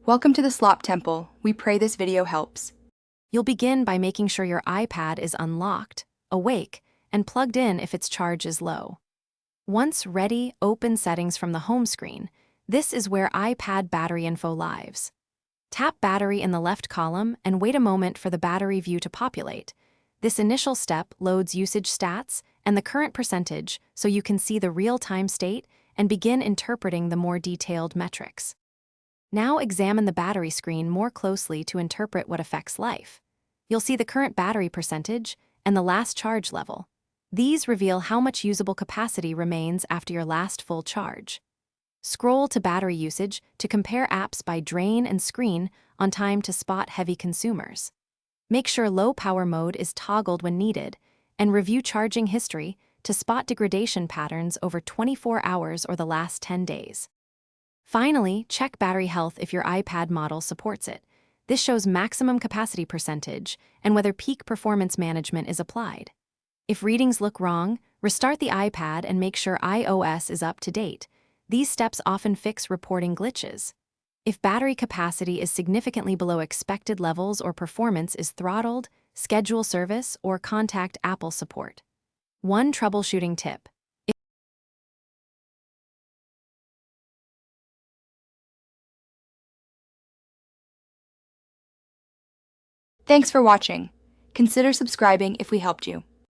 Welcome to the Slop Temple. We pray this video helps. You'll begin by making sure your iPad is unlocked, awake, and plugged in if its charge is low. Once ready, open Settings from the home screen. This is where iPad battery info lives. Tap Battery in the left column and wait a moment for the battery view to populate. This initial step loads usage stats and the current percentage so you can see the real-time state and begin interpreting the more detailed metrics. Now examine the battery screen more closely to interpret what affects life. You'll see the current battery percentage and the last charge level. These reveal how much usable capacity remains after your last full charge. Scroll to battery usage to compare apps by drain and screen on time to spot heavy consumers. Make sure low power mode is toggled when needed, and review charging history to spot degradation patterns over 24 hours or the last 10 days. Finally, check battery health if your iPad model supports it. This shows maximum capacity percentage and whether peak performance management is applied. If readings look wrong, restart the iPad and make sure iOS is up to date. These steps often fix reporting glitches. If battery capacity is significantly below expected levels or performance is throttled, schedule service or contact Apple support. One troubleshooting tip. Thanks for watching. Consider subscribing if we helped you.